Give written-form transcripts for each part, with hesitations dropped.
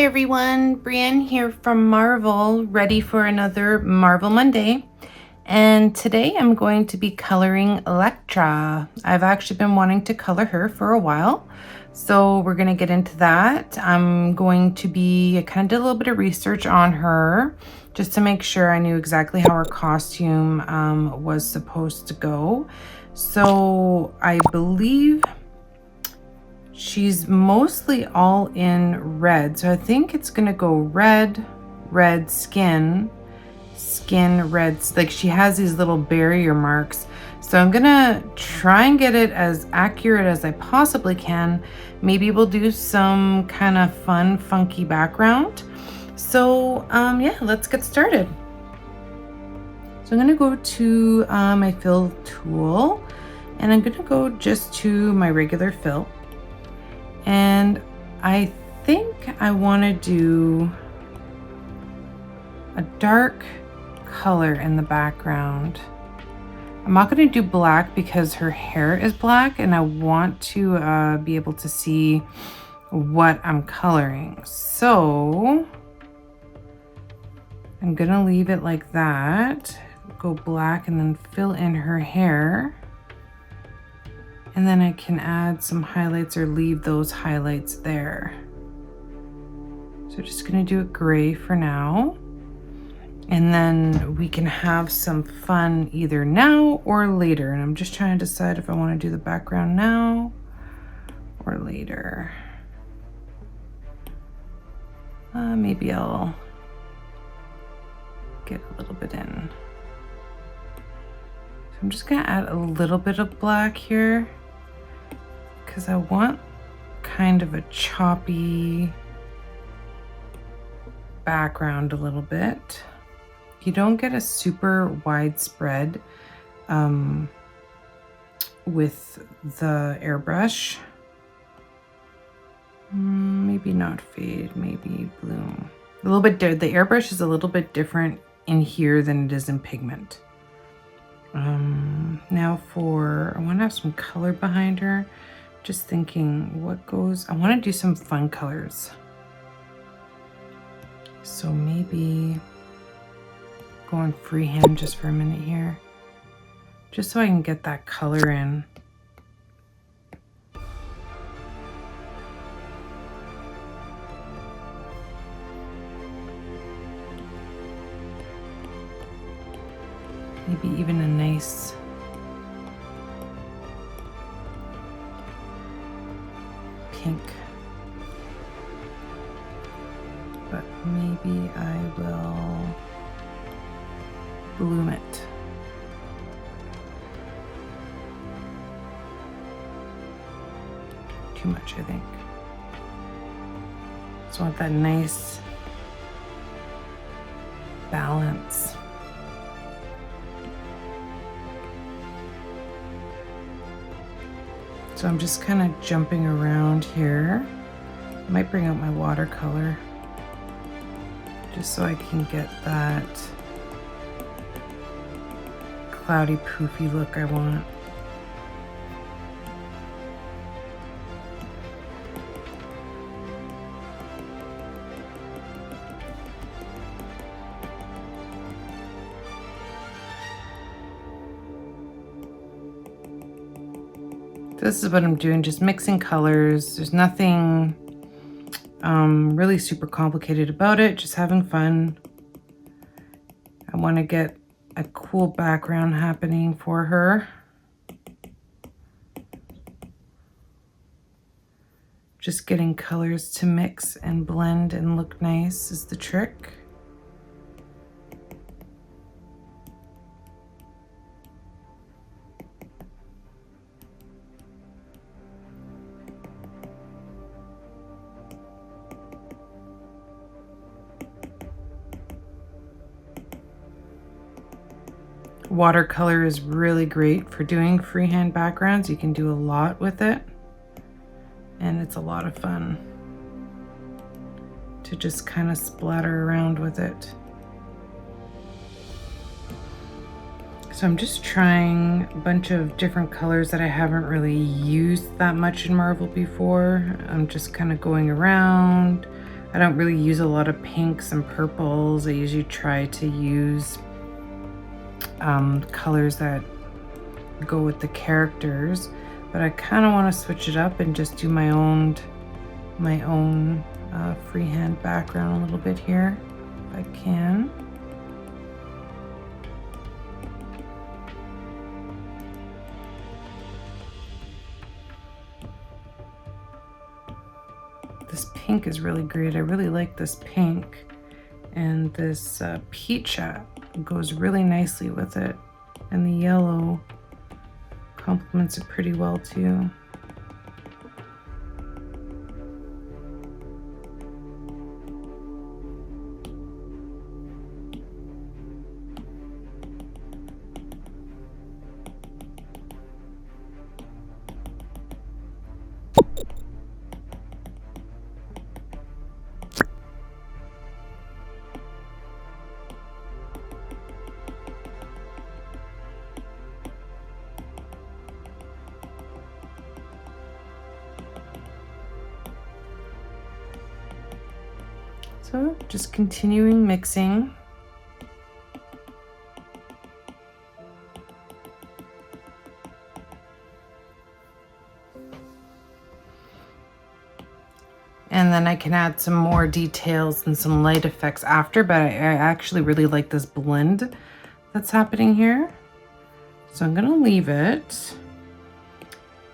Hi everyone, Brienne here from Marvel, ready for another Marvel Monday. And today I'm going to be coloring Elektra. I've actually been wanting to color her for a while, so we're going to get into that. I'm going to be, I kind of did a little bit of research on her just to make sure I knew exactly how her costume was supposed to go. So I believe she's mostly all in red. So I think it's gonna go red, red skin, red. Like she has these little barrier marks. So I'm gonna try and get it as accurate as I possibly can. Maybe we'll do some kind of fun, funky background. So yeah, let's get started. So I'm gonna go to my fill tool and I'm gonna go just to my regular fill. And I think I want to do a dark color in the background. I'm not going to do black because her hair is black and I want to be able to see what I'm coloring. So I'm going to leave it like that, go black and then fill in her hair. And then I can add some highlights or leave those highlights there. So just gonna do it gray for now. And then we can have some fun either now or later. And I'm just trying to decide if I wanna do the background now or later. Maybe I'll get a little bit in. So I'm just gonna add a little bit of black here, because I want kind of a choppy background a little bit. You don't get a super widespread with the airbrush. Maybe not fade, maybe bloom. A little bit, the airbrush is a little bit different in here than it is in pigment. Now I want to have some color behind her. Just thinking what goes, I want to do some fun colors. So maybe going freehand just for a minute here, just so I can get that color in. Maybe even a nice pink, but maybe I will bloom it. Too much, I think. Just want that nice balance. So I'm just kind of jumping around here. I might bring out my watercolor just so I can get that cloudy, poofy look I want. This is what I'm doing, just mixing colors. There's nothing really super complicated about it, just having fun. I want to get a cool background happening for her. Just getting colors to mix and blend and look nice is the trick. Watercolor is really great for doing freehand backgrounds. You can do a lot with it, and it's a lot of fun to just kind of splatter around with it. So I'm just trying a bunch of different colors that I haven't really used that much in Marvel before. I'm just kind of going around. I don't really use a lot of pinks and purples. I usually try to use colors that go with the characters, but I kind of want to switch it up and just do my own freehand background a little bit here, if I can. This pink is really great. I really like this pink, and this peach goes really nicely with it, and the yellow complements it pretty well too. So just continuing mixing. And then I can add some more details and some light effects after, but I actually really like this blend that's happening here. So I'm gonna leave it.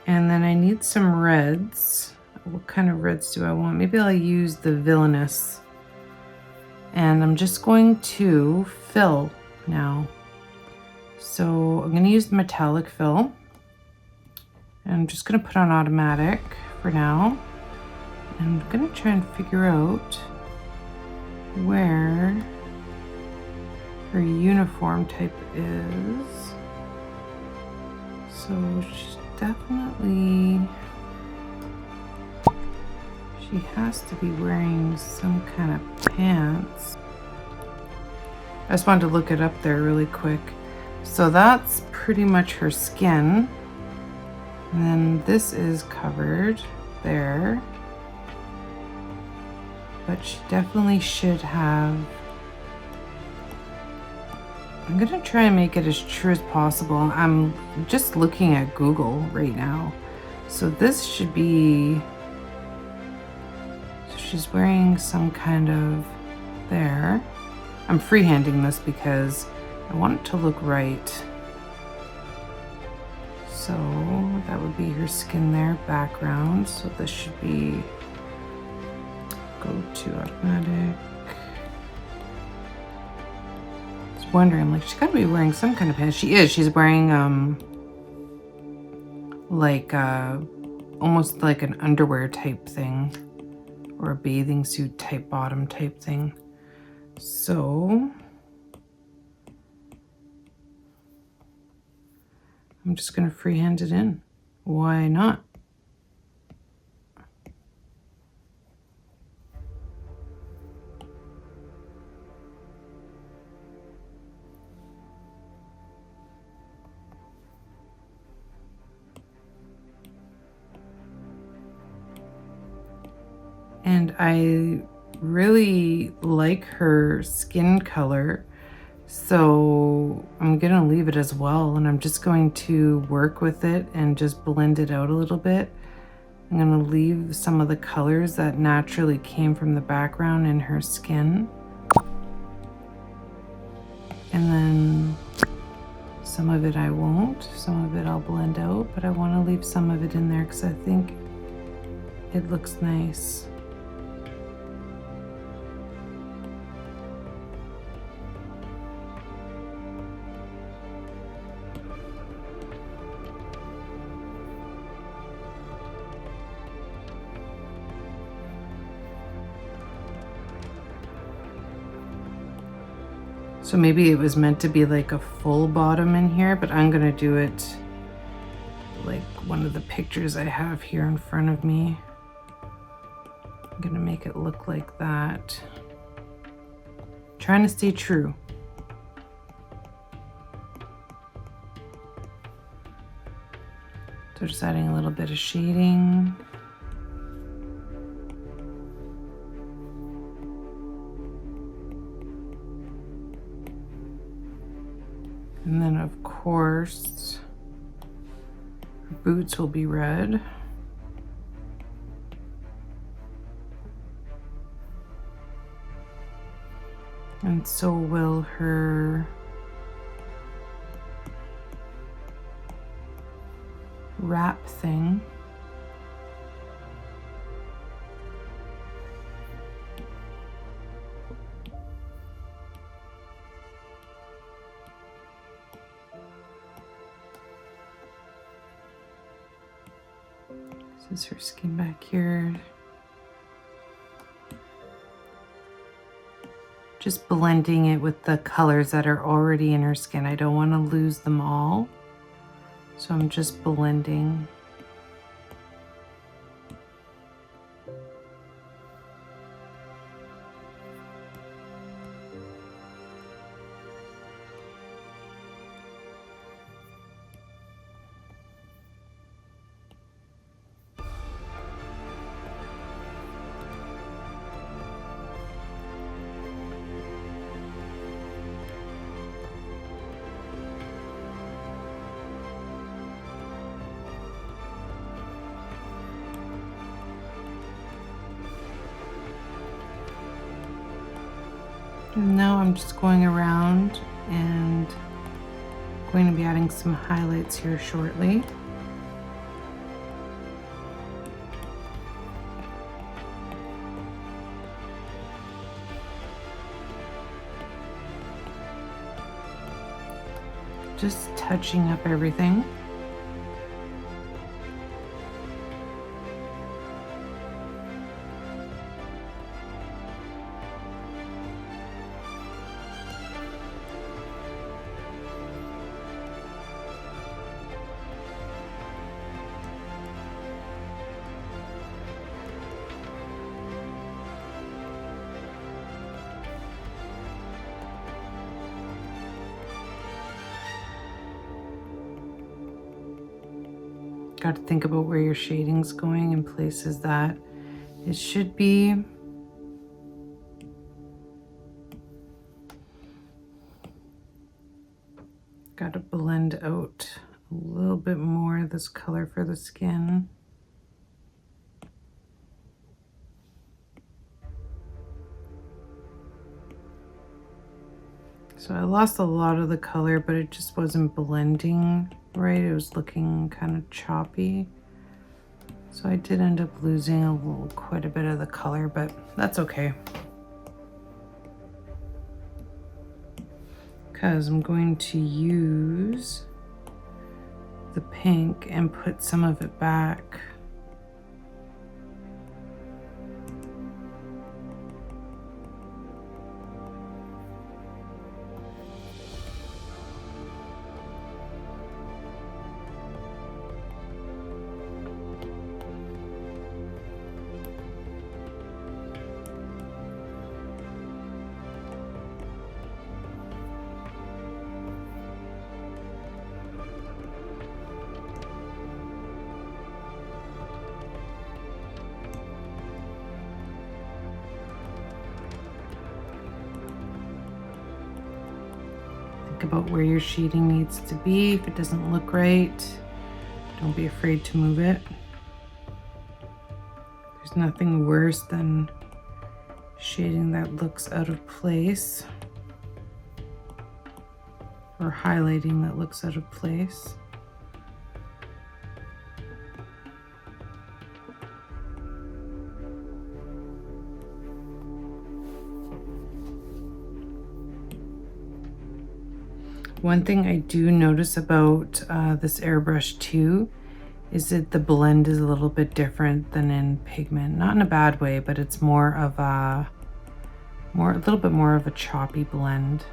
And then I need some reds. What kind of reds do I want? Maybe I'll use the Villainous. And I'm just going to fill now. So I'm gonna use the metallic fill. And I'm just gonna put on automatic for now. I'm gonna try and figure out where her uniform type is. So she's definitely, she has to be wearing some kind of pants. I just wanted to look it up there really quick. So that's pretty much her skin. And then this is covered there. But she definitely should have, I'm gonna try and make it as true as possible. I'm just looking at Google right now. So this should be, so she's wearing some kind of there. I'm freehanding this because I want it to look right. So that would be her skin there, background. So this should be, go to automatic. I was wondering, like, she's gotta be wearing some kind of pants. She is. She's wearing like almost like an underwear type thing, or a bathing suit type bottom type thing. So I'm just gonna freehand it in. Why not? And I really like her skin color, so I'm gonna leave it as well, and I'm just going to work with it and just blend it out a little bit. I'm gonna leave some of the colors that naturally came from the background in her skin, and then some of it I won't, some of it I'll blend out, but I want to leave some of it in there because I think it looks nice. So maybe it was meant to be like a full bottom in here, but I'm gonna do it like one of the pictures I have here in front of me. I'm gonna make it look like that. Trying to stay true. So just adding a little bit of shading. And then of course, her boots will be red. And so will her wrap thing. This is her skin back here. Just blending it with the colors that are already in her skin. I don't want to lose them all. So I'm just blending. And now I'm just going around and going to be adding some highlights here shortly. Just touching up everything. Got to think about where your shading's going in places that it should be. Got to blend out a little bit more of this color for the skin. So I lost a lot of the color, but it just wasn't blending right. It was looking kind of choppy. So I did end up losing quite a bit of the color, but that's okay. Because I'm going to use the pink and put some of it back. Think about where your shading needs to be. If it doesn't look right, don't be afraid to move it. There's nothing worse than shading that looks out of place or highlighting that looks out of place. One thing I do notice about this airbrush too is that the blend is a little bit different than in pigment. Not in a bad way, but it's more of a little bit more of a choppy blend,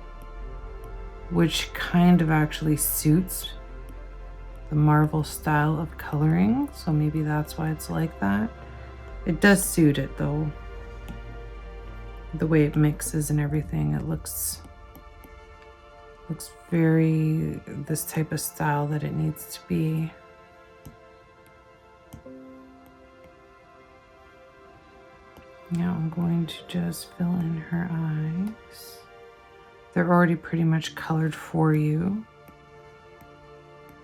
which kind of actually suits the Marvel style of coloring. So maybe that's why it's like that. It does suit it though. The way it mixes and everything, it looks very this type of style that it needs to be. Now I'm going to just fill in her eyes. They're already pretty much colored for you.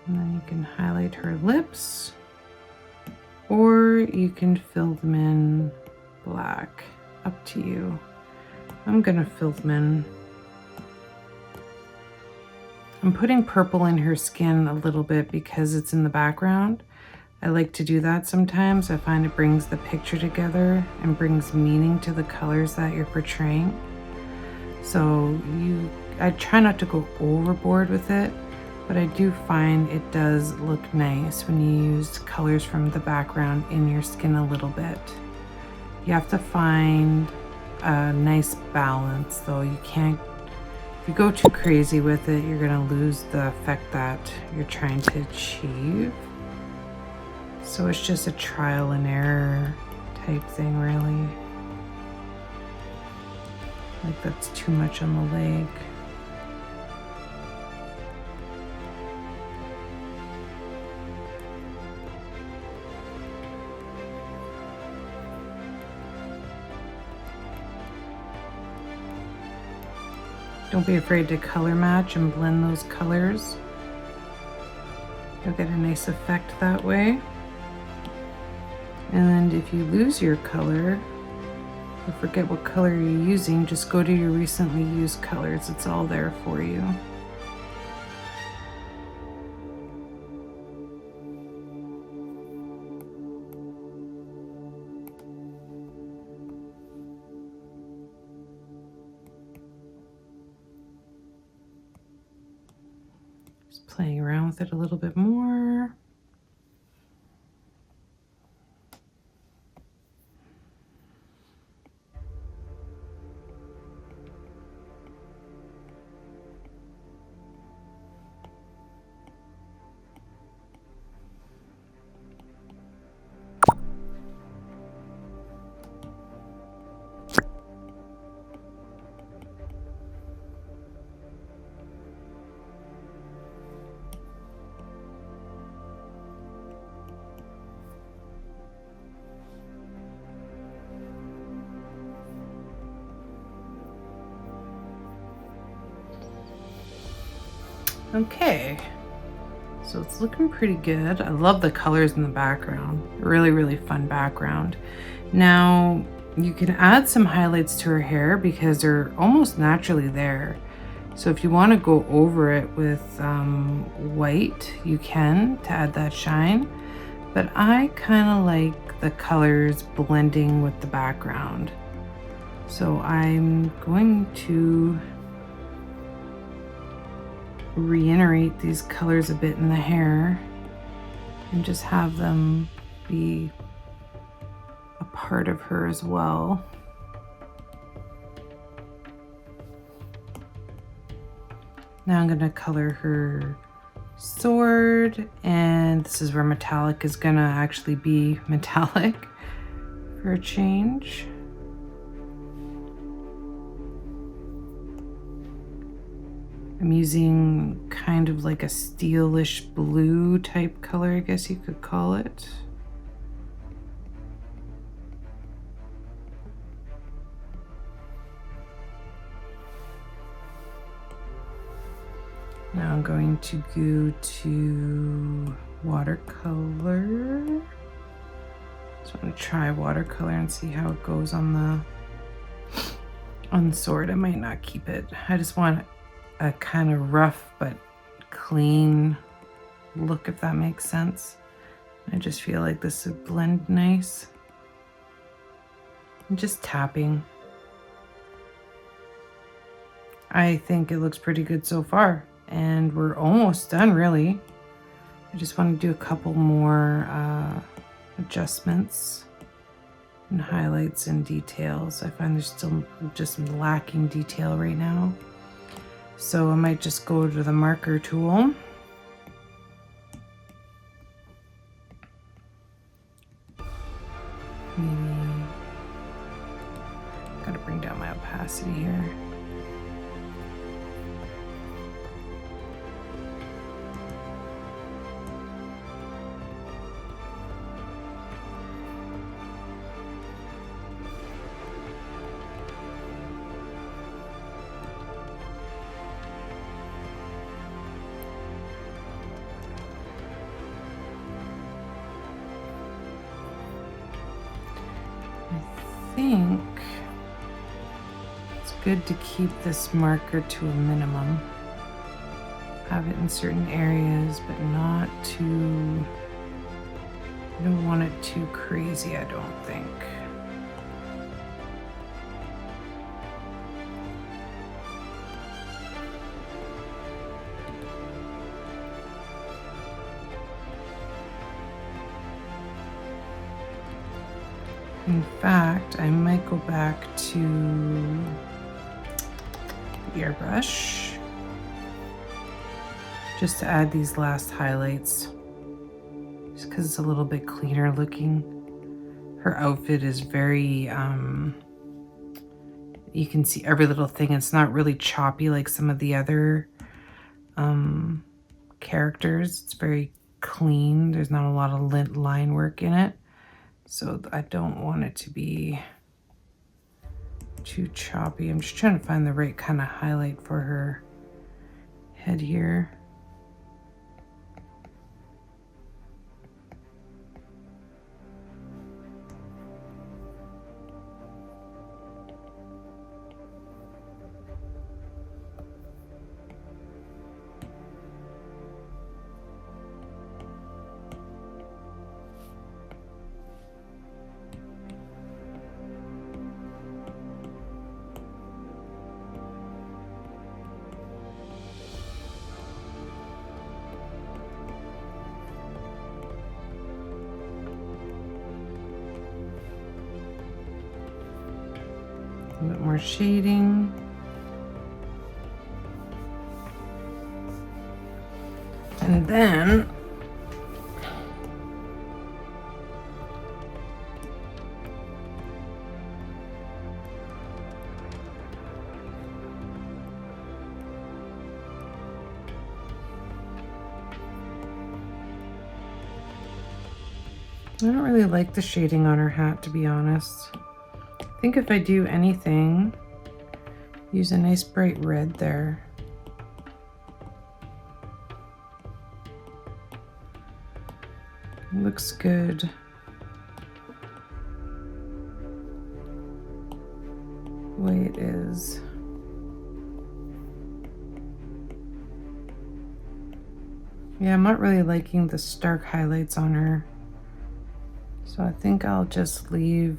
And then you can highlight her lips, or you can fill them in black, up to you. I'm gonna fill them in. I'm putting purple in her skin a little bit because it's in the background. I like to do that sometimes. I find it brings the picture together and brings meaning to the colors that you're portraying. So I try not to go overboard with it, but I do find it does look nice when you use colors from the background in your skin a little bit. You have to find a nice balance though. You can't, if you go too crazy with it, you're gonna lose the effect that you're trying to achieve. So it's just a trial and error type thing, really. Like that's too much on the leg. Don't be afraid to color match and blend those colors. You'll get a nice effect that way. And if you lose your color, or forget what color you're using, just go to your recently used colors. It's all there for you. Just playing around with it a little bit more. Okay, so it's looking pretty good. I love the colors in the background. Really, really fun background. Now, you can add some highlights to her hair because they're almost naturally there. So if you want to go over it with white, you can, to add that shine. But I kind of like the colors blending with the background. So I'm going to reiterate these colors a bit in the hair and just have them be a part of her as well. Now I'm going to color her sword, and this is where metallic is going to actually be metallic for a change. I'm using kind of like a steelish blue type color, I guess you could call it. Now I'm going to go to watercolor. So I'm going to try watercolor and see how it goes on the sword. I might not keep it. I just want a kind of rough but clean look, if that makes sense. I just feel like this would blend nice. I'm just tapping. I think it looks pretty good so far, and we're almost done, really. I just want to do a couple more adjustments and highlights and details. I find there's still just lacking detail right now. So I might just go to the marker tool. Maybe, gotta bring down my opacity here. think it's good to keep this marker to a minimum. Have it in certain areas, but not too, I don't want it too crazy, I don't think. In fact, I might go back to the airbrush just to add these last highlights, just because it's a little bit cleaner looking. Her outfit is very, you can see every little thing. It's not really choppy like some of the other characters. It's very clean. There's not a lot of line work in it. So I don't want it to be too choppy. I'm just trying to find the right kind of highlight for her head here. A bit more shading. And then I don't really like the shading on her hat, to be honest. I think if I do anything, use a nice bright red there. Looks good. The way it is. Yeah, I'm not really liking the stark highlights on her. So I think I'll just leave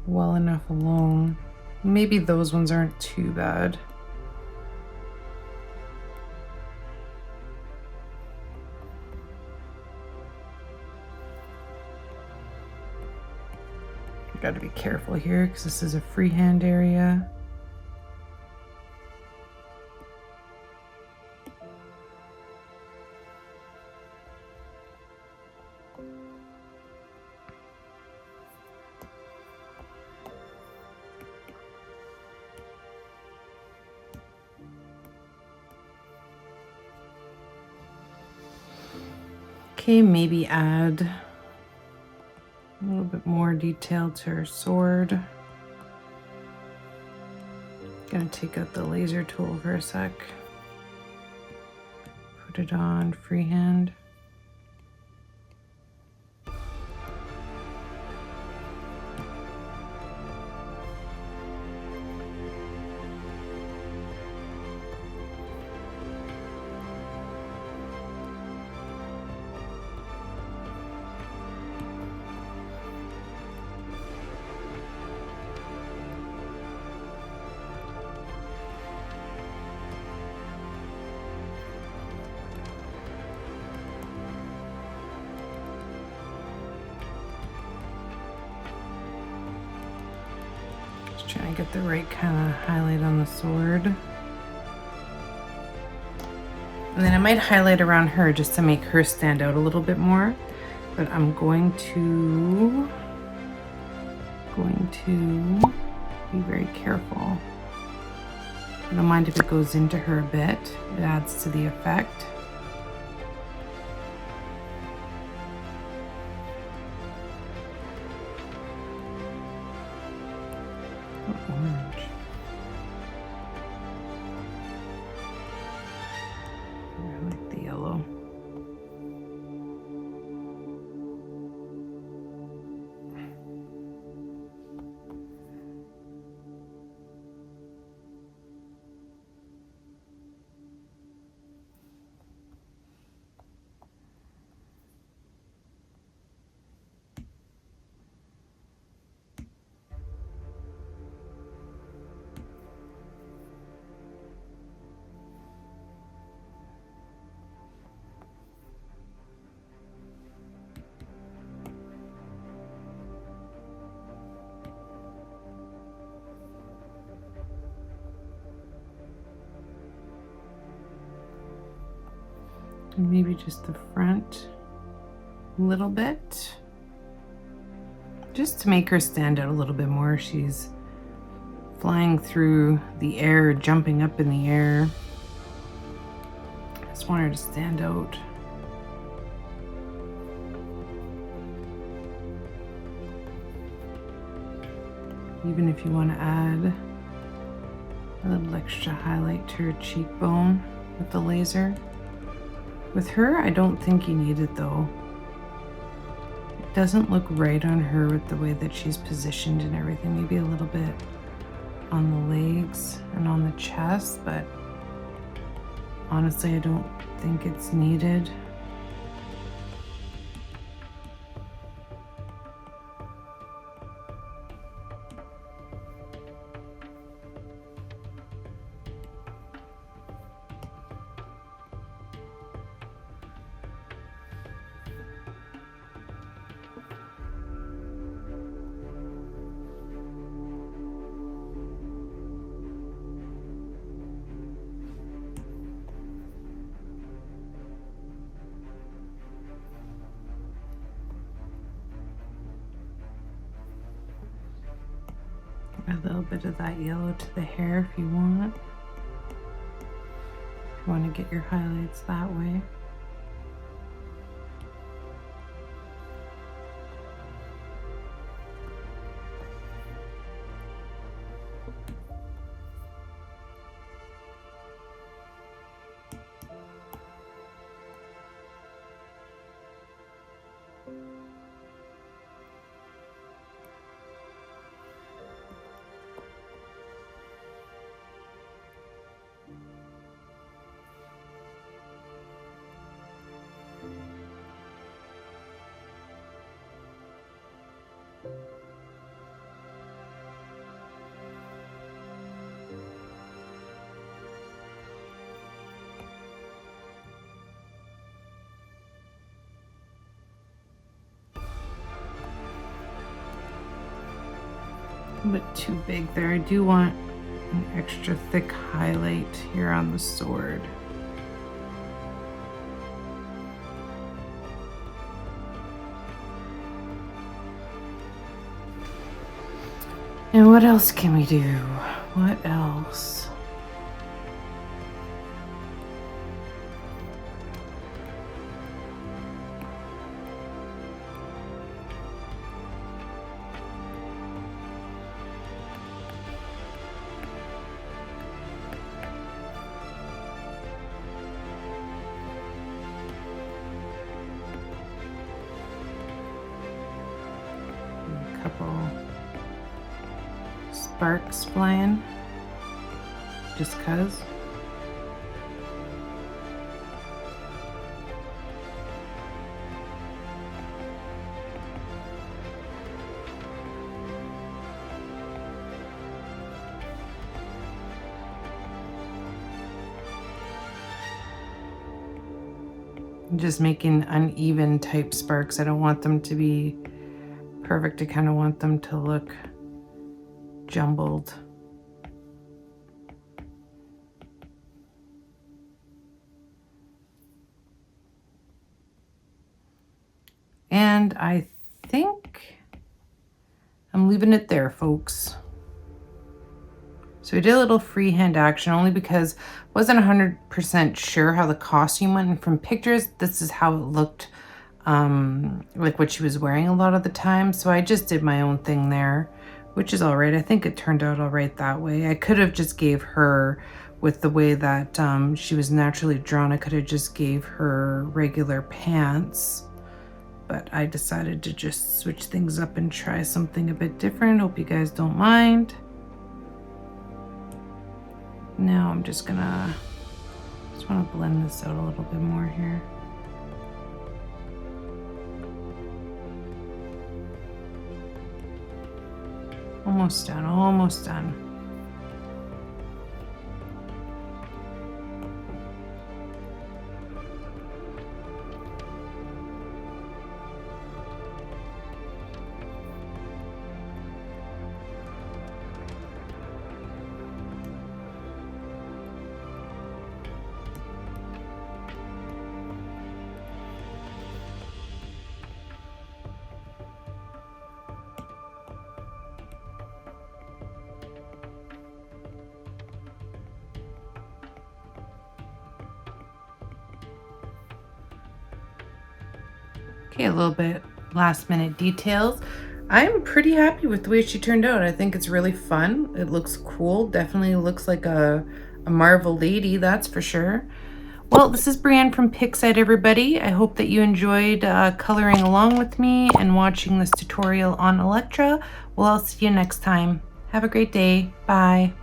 well enough alone. Maybe those ones aren't too bad. Got to be careful here because this is a freehand area. Okay, maybe add a little bit more detail to her sword. Gonna take out the laser tool for a sec. Put it on freehand. Trying to get the right kind of highlight on the sword. And then I might highlight around her just to make her stand out a little bit more. But I'm going to be very careful. I don't mind if it goes into her a bit. It adds to the effect. Orange. I like the yellow. and maybe just the front a little bit, just to make her stand out a little bit more. She's flying through the air, jumping up in the air. I just want her to stand out. Even if you want to add a little extra highlight to her cheekbone with the laser. With her, I don't think you need it though. It doesn't look right on her with the way that she's positioned and everything. Maybe a little bit on the legs and on the chest, but honestly, I don't think it's needed. A little bit of that yellow to the hair if you want. If you want to get your highlights that way. A bit too big there. I do want an extra thick highlight here on the sword. And what else can we do? What else? A couple sparks flying, just 'cause. I'm just making uneven type sparks. I don't want them to be perfect. I kind of want them to look jumbled. And I think I'm leaving it there, folks. So we did a little freehand action only because I wasn't 100% sure how the costume went. And from pictures, this is how it looked, like what she was wearing a lot of the time. So I just did my own thing there, which is all right. I think it turned out all right that way. I could have just gave her, with the way that she was naturally drawn, I could have just gave her regular pants. But I decided to just switch things up and try something a bit different. Hope you guys don't mind. Now I'm just want to blend this out a little bit more here. Almost done, almost done. Okay, a little bit last minute details. I'm pretty happy with the way she turned out. I think it's really fun. It looks cool. Definitely looks like a Marvel lady, that's for sure. Well, this is Brienne from Pixite, everybody. I hope that you enjoyed coloring along with me and watching this tutorial on Elektra. Well, I'll see you next time. Have a great day. Bye.